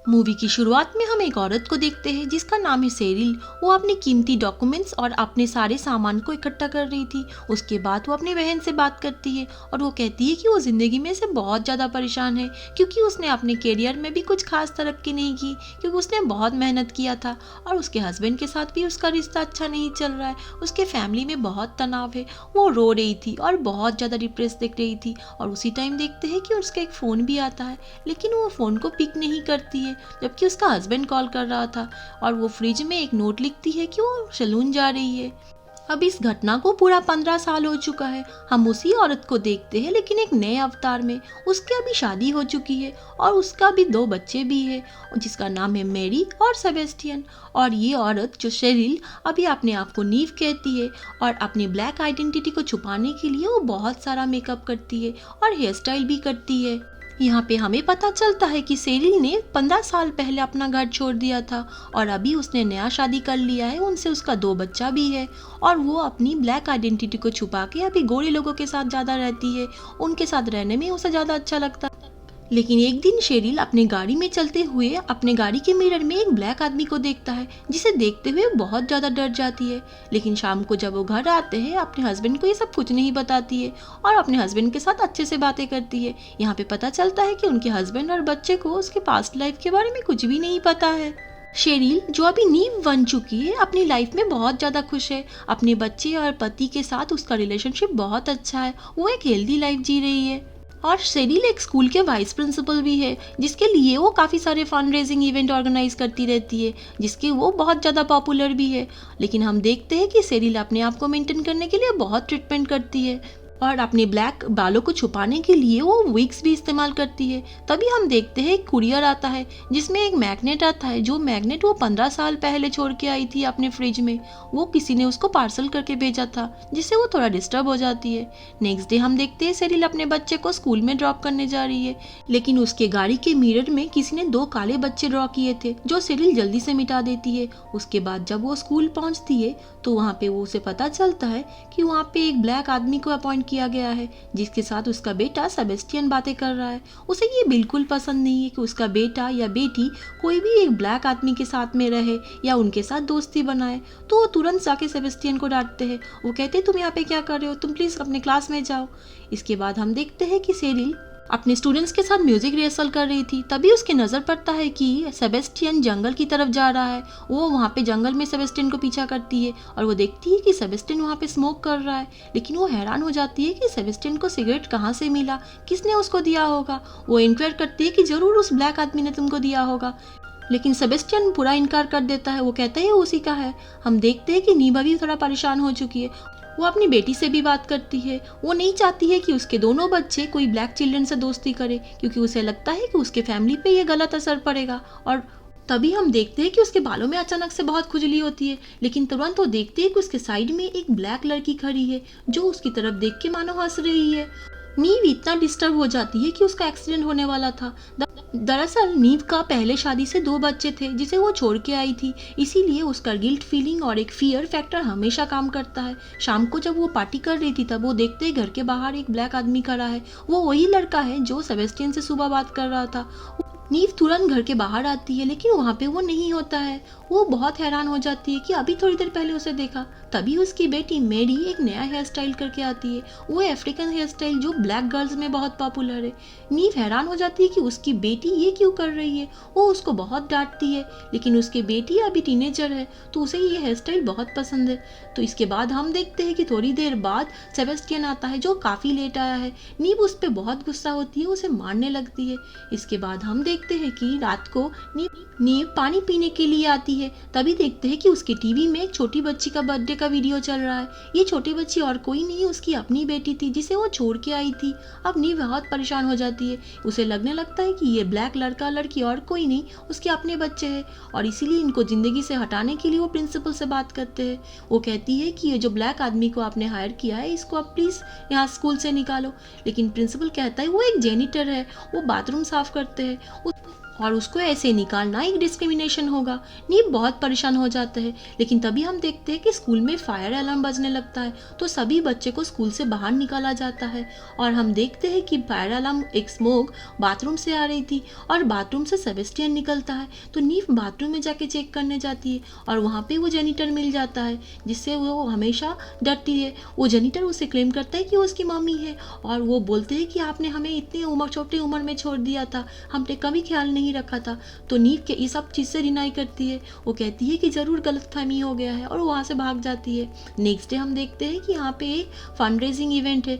Movie की शुरुआत में हम एक औरत को देखते हैं जिसका नाम है सेरिल। वो अपने कीमती डॉक्यूमेंट्स और अपने सारे सामान को इकट्ठा कर रही थी। उसके बाद वो अपनी बहन से बात करती है और वो कहती है कि वो ज़िंदगी में से बहुत ज़्यादा परेशान है क्योंकि उसने अपने करियर में भी कुछ खास तरक्की नहीं की, क्योंकि उसने बहुत मेहनत किया था और उसके हस्बैंड के साथ भी उसका रिश्ता अच्छा नहीं चल रहा है। उसके फैमिली में बहुत तनाव है। वो रो रही थी और बहुत ज़्यादा डिप्रेस दिख रही थी और उसी टाइम देखते हैं कि उसका एक फ़ोन भी आता है, लेकिन वो फ़ोन को पिक नहीं करती है जबकि उसका हस्बैंड कॉल कर रहा था। और वो फ्रिज में एक नोट लिखती है कि वो सैलून जा रही है। अब इस घटना को पूरा 15 साल हो चुका है। हम उसी औरत को देखते हैं लेकिन एक नए अवतार में। उसकी अभी शादी हो चुकी है और उसका भी 2 बच्चे भी है जिसका नाम है मैरी और सेबेस्टियन। और ये औरत जो शेरिल अभी अपने आप को नीव कहती है और अपनी ब्लैक आइडेंटिटी को छुपाने के लिए वो बहुत सारा मेकअप करती है और हेयर स्टाइल भी करती है। यहाँ पे हमें पता चलता है कि सेरिल ने 15 साल पहले अपना घर छोड़ दिया था और अभी उसने नया शादी कर लिया है। उनसे उसका 2 बच्चा भी है और वो अपनी ब्लैक आइडेंटिटी को छुपा के अभी गोरे लोगों के साथ ज़्यादा रहती है। उनके साथ रहने में उसे ज़्यादा अच्छा लगता है। लेकिन एक दिन शेरिल अपने गाड़ी में चलते हुए अपने गाड़ी के मिरर में एक ब्लैक आदमी को देखता है जिसे देखते हुए बहुत ज़्यादा डर जाती है। लेकिन शाम को जब वो घर आते हैं अपने हस्बैंड को ये सब कुछ नहीं बताती है और अपने हस्बैंड के साथ अच्छे से बातें करती है। यहाँ पे पता चलता है कि उनके हस्बैंड और बच्चे को उसके पास्ट लाइफ के बारे में कुछ भी नहीं पता है। शेरिल जो अभी नींव बन चुकी है अपनी लाइफ में बहुत ज़्यादा खुश है। अपने बच्चे और पति के साथ उसका रिलेशनशिप बहुत अच्छा है। वो एक हेल्दी लाइफ जी रही है। और शेरिल एक स्कूल के वाइस प्रिंसिपल भी है जिसके लिए वो काफ़ी सारे फंड रेजिंग इवेंट ऑर्गेनाइज करती रहती है जिसके वो बहुत ज़्यादा पॉपुलर भी है। लेकिन हम देखते हैं कि शेरिल अपने आप को मेंटेन करने के लिए बहुत ट्रीटमेंट करती है और अपने ब्लैक बालों को छुपाने के लिए वो विग्स भी इस्तेमाल करती है। तभी हम देखते हैं एक कुरियर आता है जिसमें एक मैग्नेट आता है। जो मैग्नेट वो 15 साल पहले छोड़ के आई थी अपने फ्रिज में, वो किसी ने उसको पार्सल करके भेजा था जिससे वो थोड़ा डिस्टर्ब हो जाती है। नेक्स्ट डे हम देखते हैं सेरिल अपने बच्चे को स्कूल में ड्रॉप करने जा रही है, लेकिन उसके गाड़ी के मिरर में किसी ने 2 काले बच्चे ड्रॉ किए थे जो सेरिल जल्दी से मिटा देती है। उसके बाद जब वो स्कूल पहुंचती है तो वहाँ पे वो उसे पता चलता है कि वहाँ पे एक ब्लैक आदमी को अपॉइंट किया गया है जिसके साथ उसका बेटा सेबेस्टियन बातें कर रहा है। उसे ये बिल्कुल पसंद नहीं है कि उसका बेटा या बेटी कोई भी एक ब्लैक आदमी के साथ में रहे या उनके साथ दोस्ती बनाए। तो वो तुरंत जाके सेबेस्टियन को डांटते हैं। वो कहते हैं तुम यहाँ पे क्या कर रहे हो, तुम प्लीज अपने क्लास में जाओ। इसके बाद हम देखते हैं कि सेरिल अपने स्टूडेंट्स के साथ म्यूजिक रिहर्सल कर रही थी। तभी उसकी नज़र पड़ता है कि सेबेस्टियन जंगल की तरफ जा रहा है। वो वहाँ पे जंगल में सेबेस्टियन को पीछा करती है और वो देखती है कि सेबेस्टियन वहाँ पे स्मोक कर रहा है। लेकिन वो हैरान हो जाती है कि सेबेस्टियन को सिगरेट कहाँ से मिला, किसने उसको दिया होगा। वो इंक्वायर करती है कि ज़रूर उस ब्लैक आदमी ने तुमको दिया होगा, लेकिन सेबेस्टियन पूरा इनकार कर देता है। वो कहता है उसी का है। हम देखते हैं कि नीबा भी थोड़ा परेशान हो चुकी है। वो अपनी बेटी से भी बात करती है। वो नहीं चाहती है कि उसके दोनों बच्चे कोई ब्लैक चिल्ड्रन से दोस्ती करे क्योंकि उसे लगता है कि उसके फैमिली पे ये गलत असर पड़ेगा। और तभी हम देखते हैं कि उसके बालों में अचानक से बहुत खुजली होती है, लेकिन तुरंत वो देखते हैं कि उसके साइड में एक ब्लैक लड़की खड़ी है जो उसकी तरफ देख के मानो हंस रही है। नीव इतना डिस्टर्ब हो जाती है कि उसका एक्सीडेंट होने वाला था। दरअसल नीव का पहले शादी से 2 बच्चे थे जिसे वो छोड़ के आई थी, इसीलिए उसका गिल्ट फीलिंग और एक फियर फैक्टर हमेशा काम करता है। शाम को जब वो पार्टी कर रही थी तब वो देखते ही घर के बाहर एक ब्लैक आदमी खड़ा है। वो वही लड़का है जो सेबेस्टियन से सुबह बात कर रहा था। नीव तुरंत घर के बाहर आती है लेकिन वहाँ पे वो नहीं होता है। वो बहुत हैरान हो जाती है कि अभी थोड़ी देर पहले उसे देखा। तभी उसकी बेटी मेरी एक नया हेयर स्टाइल करके आती है। वो अफ्रीकन हेयर स्टाइल जो ब्लैक गर्ल्स में बहुत पॉपुलर है। नीव हैरान हो जाती है कि उसकी बेटी ये क्यों कर रही है। वो उसको बहुत डांटती है, लेकिन उसकी बेटी अभी टीनेजर है तो उसे ये हेयर स्टाइल बहुत पसंद है। तो इसके बाद हम देखते हैं कि थोड़ी देर बाद सेबेस्टियन आता है जो काफ़ी लेट आया है। नीव उस पर बहुत गुस्सा होती है, उसे मारने लगती है। इसके बाद हम देखते हैं कि रात को नीव पानी पीने के लिए आती है। तभी देखते हैं कि उसके टीवी में एक छोटी बच्ची का बर्थडे का वीडियो चल रहा है। ये छोटी बच्ची और कोई नहीं उसकी अपनी बेटी थी जिसे वो छोड़ के आई थी। अब नीव बहुत परेशान हो जाती है। उसे लगने लगता है कि ये ब्लैक लड़का लड़की और कोई नहीं उसके अपने बच्चे हैं और इसीलिए इनको ज़िंदगी से हटाने के लिए वो प्रिंसिपल से बात करते हैं। वो कहती है कि ये जो ब्लैक आदमी को आपने हायर किया है इसको आप प्लीज़ यहाँ स्कूल से निकालो। लेकिन प्रिंसिपल कहता है वो एक जेनिटर है, वो बाथरूम साफ करते हैं और उसको ऐसे निकालना एक डिस्क्रिमिनेशन होगा। नीव बहुत परेशान हो जाता है, लेकिन तभी हम देखते हैं कि स्कूल में फायर अलार्म बजने लगता है, तो सभी बच्चे को स्कूल से बाहर निकाला जाता है। और हम देखते हैं कि फायर अलार्म एक स्मोक बाथरूम से आ रही थी और बाथरूम से सेबेस्टियन निकलता है, तो नीव बाथरूम में जाके चेक करने जाती है और वहाँ पे वो जेनिटर मिल जाता है, जिससे वो हमेशा डरती है। वो जेनिटर उसे क्लेम करता है कि वो उसकी मम्मी है और वो बोलते हैं कि आपने हमें इतनी छोटी उम्र में छोड़ दिया था, हमने कभी ख्याल नहीं रखा था। तो नीव के ये सब चीज़ से डिनाई करती है, वो कहती है कि ज़रूर गलतफहमी हो गया है और वो वहाँ से भाग जाती है। नेक्स्ट डे हम देखते हैं कि यहाँ पे एक फंड रेजिंग इवेंट है,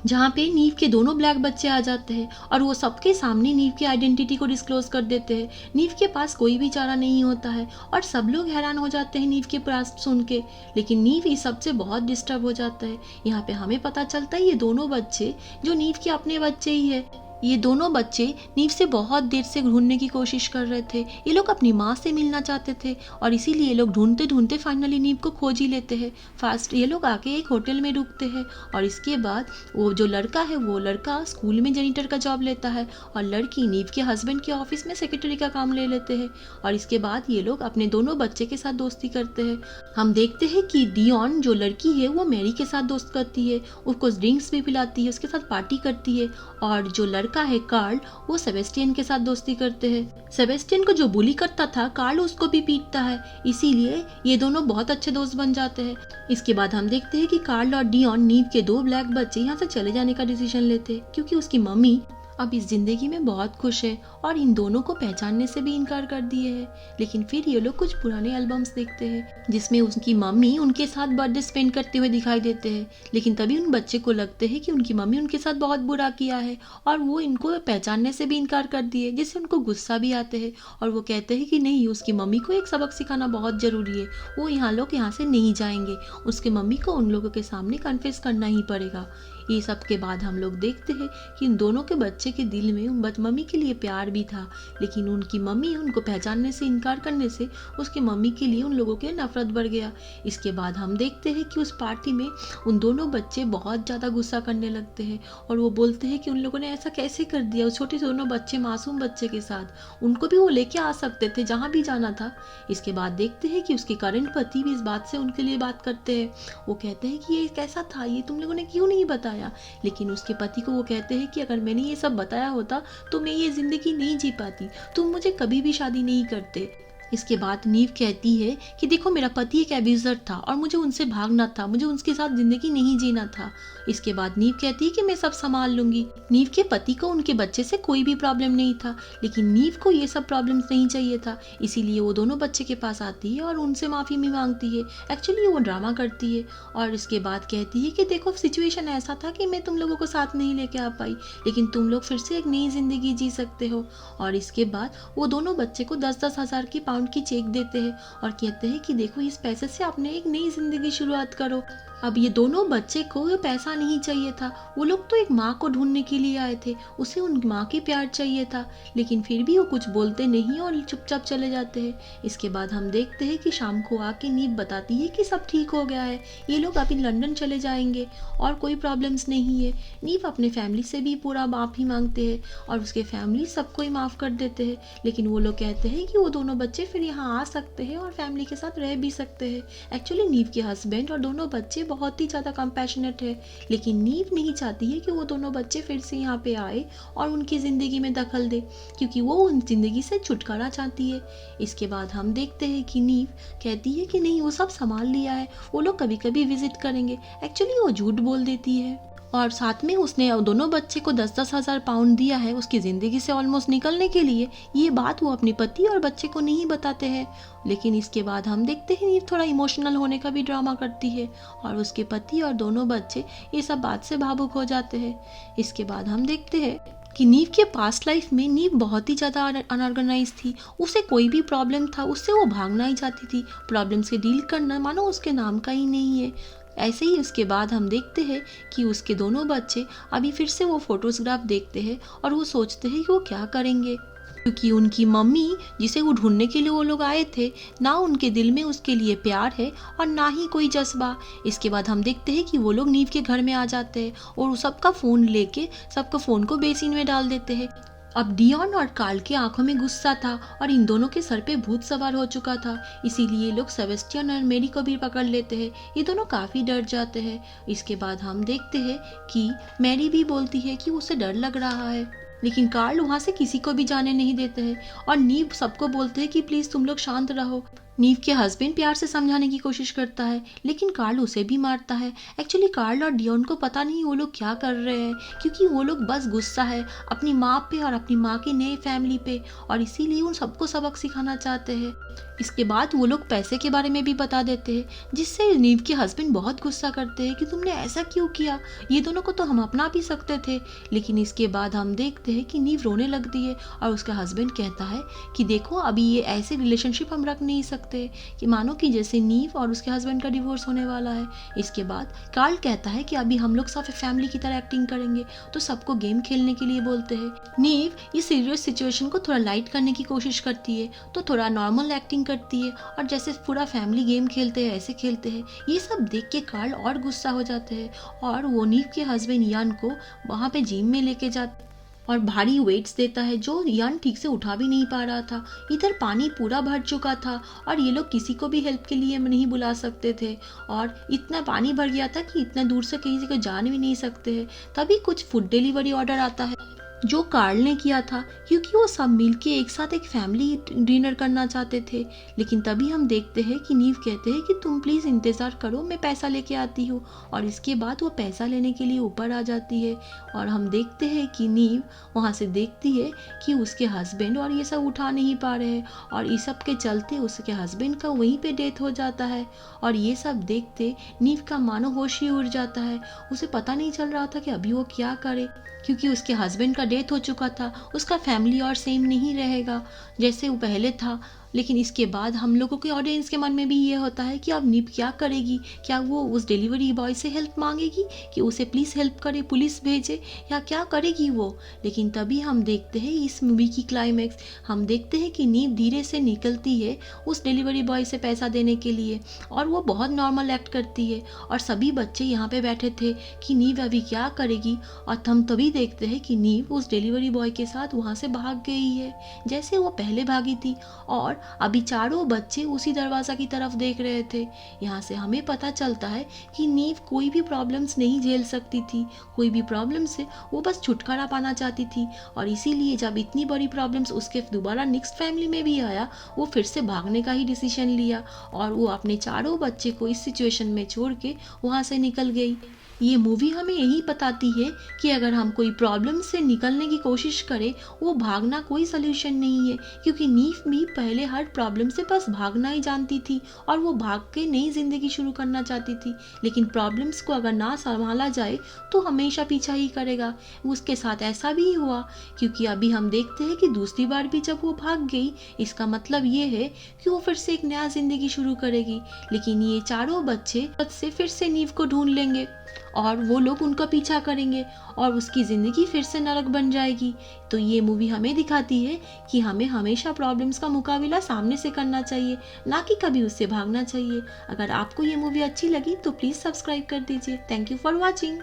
जहाँ पे नीव के दोनों ब्लैक बच्चे आ जाते हैं और वो सबके सामने नीव की आइडेंटिटी को डिस्क्लोज कर देते हैं। नीव के पास कोई भी चारा नहीं होता है और सब लोग हैरान हो जाते हैं नीव के पास सुन के, लेकिन नीव इस सबसे बहुत डिस्टर्ब हो जाता है। यहाँ पे हमें पता चलता है ये दोनों बच्चे जो नीव के अपने बच्चे ही है। ये दोनों बच्चे नीव से बहुत देर से ढूंढने की कोशिश कर रहे थे, ये लोग अपनी माँ से मिलना चाहते थे और इसीलिए ये लोग ढूंढते ढूंढते फाइनली नीव को खोज ही लेते हैं। फास्ट ये लोग आके एक होटल में रुकते हैं और इसके बाद वो जो लड़का है वो लड़का स्कूल में जेनिटर का जॉब लेता है और लड़की नीव के हस्बैंड के ऑफिस में सेक्रेटरी का काम ले लेते हैं। और इसके बाद ये लोग अपने दोनों बच्चे के साथ दोस्ती करते हैं। हम देखते हैं कि डियोन जो लड़की है वो मैरी के साथ दोस्त करती है, उसको ड्रिंक्स भी पिलाती है, उसके साथ पार्टी करती है। और जो लड़का है कार्ल, वो सेबेस्टियन के साथ दोस्ती करते हैं। सेबेस्टियन को जो बुली करता था कार्ल उसको भी पीटता है, इसीलिए ये दोनों बहुत अच्छे दोस्त बन जाते हैं। इसके बाद हम देखते हैं कि कार्ल और डियोन नीव के दो ब्लैक बच्चे यहाँ से चले जाने का डिसीजन लेते हैं, क्योंकि उसकी मम्मी अब इस जिंदगी में बहुत खुश है और इन दोनों को पहचानने से भी इनकार कर दिए है। लेकिन फिर ये लोग कुछ पुराने एल्बम्स देखते हैं जिसमें उनकी मम्मी उनके साथ बर्थडे स्पेंड करते हुए दिखाई देते हैं, लेकिन तभी उन बच्चे को लगते है कि उनकी मम्मी उनके साथ बहुत बुरा किया है और वो इनको पहचानने से भी इनकार कर दिए, जिससे उनको गुस्सा भी आते हैं और वो कहते हैं कि नहीं, उसकी मम्मी को एक सबक सिखाना बहुत ज़रूरी है, वो यहाँ लोग यहाँ से नहीं जाएंगे, उसके मम्मी को उन लोगों के सामने कन्फेस करना ही पड़ेगा। ये सब के बाद हम लोग देखते हैं कि इन दोनों के बच्चे के दिल में मम्मी के लिए प्यार भी था, लेकिन उनकी मम्मी उनको पहचानने से इनकार करने से उसके मम्मी के लिए उन लोगों के नफरत बढ़ गया। इसके बाद हम देखते हैं कि उस पार्टी में उन दोनों बच्चे बहुत ज़्यादा गुस्सा करने लगते हैं और वो बोलते हैं कि उन लोगों ने ऐसा कैसे कर दिया उस छोटे दोनों बच्चे, मासूम बच्चे के साथ, उनको भी वो लेके आ सकते थे जहाँ भी जाना था। इसके बाद देखते हैं कि उसके करंट पति भी इस बात से उनके लिए बात करते हैं। वो कहते हैं कि ये कैसा था, ये तुम लोगों ने क्यों नहीं बताया, लेकिन उसके पति को वो कहते हैं कि अगर मैंने ये सब बताया होता तो मैं ये जिंदगी नहीं जी पाती, तुम मुझे कभी भी शादी नहीं करते। इसके बाद नीव कहती है कि देखो, मेरा पति एक एब्यूज़र था और मुझे उनसे भागना था, मुझे उनके साथ जिंदगी नहीं जीना था। इसके बाद नीव कहती है कि मैं सब संभाल लूंगी। नीव के पति को उनके बच्चे से कोई भी प्रॉब्लम नहीं था, लेकिन नीव को ये सब प्रॉब्लम्स नहीं चाहिए था, इसीलिए वो दोनों बच्चे के पास आती है और उनसे माफ़ी भी मांगती है। एक्चुअली वो ड्रामा करती है और इसके बाद कहती है कि देखो, सिचुएशन ऐसा था कि मैं तुम लोगों को साथ नहीं लेके आ पाई, लेकिन तुम लोग फिर से एक नई जिंदगी जी सकते हो। और इसके बाद वो दोनों बच्चे को 10-10 हज़ार की पाउंड की चेक देते हैं और कहते हैं कि देखो, इस पैसे से आपने एक नई जिंदगी शुरुआत करो। अब ये दोनों बच्चे को ये पैसा नहीं चाहिए था, वो लोग तो एक माँ को ढूंढने के लिए आए थे, उसे उन माँ की प्यार चाहिए था, लेकिन फिर भी वो कुछ बोलते नहीं और चुपचाप चले जाते हैं। इसके बाद हम देखते हैं कि शाम को आके नीव बताती है कि सब ठीक हो गया है, ये लोग अभी लंदन चले जाएंगे और कोई प्रॉब्लम्स नहीं है। नीव अपने फैमिली से भी पूरा माफ़ी मांगते हैं और उसके फैमिली सबको ही माफ़ कर देते हैं, लेकिन वो लोग कहते हैं कि वो दोनों बच्चे फिर यहाँ आ सकते हैं और फैमिली के साथ रह भी सकते हैं। एक्चुअली नीव के हस्बैंड और दोनों बच्चे बहुत ही ज़्यादा कंपैशनेट है, लेकिन नीव नहीं चाहती है कि वो दोनों बच्चे फिर से यहाँ पे आए और उनकी ज़िंदगी में दखल दे, क्योंकि वो उन ज़िंदगी से छुटकारा चाहती है। इसके बाद हम देखते हैं कि नीव कहती है कि नहीं, वो सब संभाल लिया है, वो लोग कभी कभी विजिट करेंगे। एक्चुअली वो झूठ बोल देती है और साथ में उसने दोनों बच्चे को 10-10 हज़ार पाउंड दिया है उसकी ज़िंदगी से ऑलमोस्ट निकलने के लिए। ये बात वो अपने पति और बच्चे को नहीं बताते हैं, लेकिन इसके बाद हम देखते हैं नीव थोड़ा इमोशनल होने का भी ड्रामा करती है और उसके पति और दोनों बच्चे ये सब बात से भावुक हो जाते हैं। इसके बाद हम देखते हैं कि नीव के पास्ट लाइफ में नीव बहुत ही ज़्यादा अनऑर्गेनाइज थी, उसे कोई भी प्रॉब्लम था उससे वो भागना ही चाहती थी, प्रॉब्लम से डील करना मानो उसके नाम का ही नहीं है। ऐसे ही उसके बाद हम देखते हैं कि उसके दोनों बच्चे अभी फिर से वो फोटोग्राफ देखते हैं और वो सोचते हैं कि वो क्या करेंगे, क्योंकि उनकी मम्मी जिसे वो ढूंढने के लिए वो लोग आए थे, ना उनके दिल में उसके लिए प्यार है और ना ही कोई जज्बा। इसके बाद हम देखते हैं कि वो लोग नीव के घर में आ जाते हैं और सबका फ़ोन लेके सबका फ़ोन को बेसिन में डाल देते हैं। अब डियॉन और कार्ल की आंखों में गुस्सा था और इन दोनों के सर पे भूत सवार हो चुका था, इसीलिए ये लोग सेबेस्टियन और मेरी को भी पकड़ लेते हैं। ये दोनों काफी डर जाते हैं। इसके बाद हम देखते हैं कि मैरी भी बोलती है कि उसे डर लग रहा है, लेकिन कार्ल वहां से किसी को भी जाने नहीं देते हैं और नीव सबको बोलते हैं कि प्लीज तुम लोग शांत रहो। नीव के हस्बैंड प्यार से समझाने की कोशिश करता है, लेकिन कार्ल उसे भी मारता है। एक्चुअली कार्ल और डियॉन को पता नहीं वो लोग क्या कर रहे हैं, क्योंकि वो लोग बस गुस्सा है अपनी माँ पे और अपनी माँ की नई फैमिली पे, और इसीलिए उन सबको सबक सिखाना चाहते हैं। इसके बाद वो लोग पैसे के बारे में भी बता देते हैं, जिससे नीव के हस्बैंड बहुत गुस्सा करते हैं कि तुमने ऐसा क्यों किया, ये दोनों को तो हम अपना भी सकते थे। लेकिन इसके बाद हम देखते हैं कि नीव रोने लगती है और उसका हस्बैंड कहता है कि देखो अभी ये ऐसे रिलेशनशिप हम रख नहीं सकते कि मानो कि जैसे नीव और उसके हस्बैंड का डिवोर्स होने वाला है। इसके बाद कार्ल कहता है कि अभी हम लोग सब फैमिली की तरह एक्टिंग करेंगे, तो सबको गेम खेलने के लिए बोलते हैं। नीव इस सीरियस सिचुएशन को थोड़ा लाइट करने की कोशिश करती है, तो थोड़ा नॉर्मल एक्टिंग करती है और जैसे पूरा फैमिली गेम खेलते हैं ऐसे खेलते हैं। ये सब देख के कार्ल और गुस्सा हो जाते हैं और वो नीव के हस्बैंड यान को वहाँ पे जिम में लेके जाते और भारी वेट्स देता है जो यान ठीक से उठा भी नहीं पा रहा था। इधर पानी पूरा भर चुका था और ये लोग किसी को भी हेल्प के लिए नहीं बुला सकते थे और इतना पानी भर गया था कि इतना दूर से किसी को जान भी नहीं सकते हैं। तभी कुछ फूड डिलीवरी ऑर्डर आता है जो कार्ल ने किया था, क्योंकि वो सब मिलके एक साथ एक फैमिली डिनर करना चाहते थे। लेकिन तभी हम देखते हैं कि नीव कहते हैं कि तुम प्लीज़ इंतज़ार करो, मैं पैसा लेके आती हूँ, और इसके बाद वो पैसा लेने के लिए ऊपर आ जाती है और हम देखते हैं कि नीव वहाँ से देखती है कि उसके हस्बैंड और ये सब उठा नहीं पा रहे हैं और इस सब के चलते उसके हस्बैंड का वहीं पे डेथ हो जाता है। और ये सब देखते नीव का मानो होश ही उड़ जाता है। उसे पता नहीं चल रहा था कि अभी वो क्या करे, क्योंकि उसके हस्बैंड का डेथ हो चुका था। उसका फैमिली और सेम नहीं रहेगा जैसे वो पहले था। लेकिन इसके बाद हम लोगों के ऑडियंस के मन में भी ये होता है कि अब नीव क्या करेगी, क्या वो उस डिलीवरी बॉय से हेल्प मांगेगी कि उसे प्लीज़ हेल्प करे, पुलिस भेजे, या क्या करेगी वो। लेकिन तभी हम देखते हैं इस मूवी की क्लाइमैक्स, हम देखते हैं कि नीव धीरे से निकलती है उस डिलीवरी बॉय से पैसा देने के लिए और वो बहुत नॉर्मल एक्ट करती है और सभी बच्चे यहाँ पे बैठे थे कि नीव अभी क्या करेगी। और हम तभी देखते हैं कि नीव उस डिलीवरी बॉय के साथ वहाँ से भाग गई है जैसे वो पहले भागी थी और अभी चारों बच्चे उसी दरवाज़ा की तरफ देख रहे थे। यहाँ से हमें पता चलता है कि नीव कोई भी प्रॉब्लम्स नहीं झेल सकती थी, कोई भी प्रॉब्लम से वो बस छुटकारा पाना चाहती थी और इसीलिए जब इतनी बड़ी प्रॉब्लम्स उसके दोबारा नेक्स्ट फैमिली में भी आया, वो फिर से भागने का ही डिसीजन लिया और वो अपने चारों बच्चे को इस सिचुएशन में छोड़ के वहाँ से निकल गई। ये मूवी हमें यही बताती है कि अगर हम कोई प्रॉब्लम से निकलने की कोशिश करें, वो भागना कोई सलूशन नहीं है, क्योंकि नीव भी पहले हर प्रॉब्लम से बस भागना ही जानती थी और वो भाग के नई जिंदगी शुरू करना चाहती थी। लेकिन प्रॉब्लम्स को अगर ना संभाला जाए तो हमेशा पीछा ही करेगा। उसके साथ ऐसा भी हुआ, क्योंकि अभी हम देखते हैं कि दूसरी बार भी जब वो भाग गई, इसका मतलब ये है कि वो फिर से एक नया जिंदगी शुरू करेगी। लेकिन ये चारों बच्चे से फिर से नीव को ढूंढ लेंगे और वो लोग उनका पीछा करेंगे और उसकी ज़िंदगी फिर से नरक बन जाएगी। तो ये मूवी हमें दिखाती है कि हमें हमेशा प्रॉब्लम्स का मुकाबला सामने से करना चाहिए, ना कि कभी उससे भागना चाहिए। अगर आपको ये मूवी अच्छी लगी तो प्लीज़ सब्सक्राइब कर दीजिए। Thank you for watching.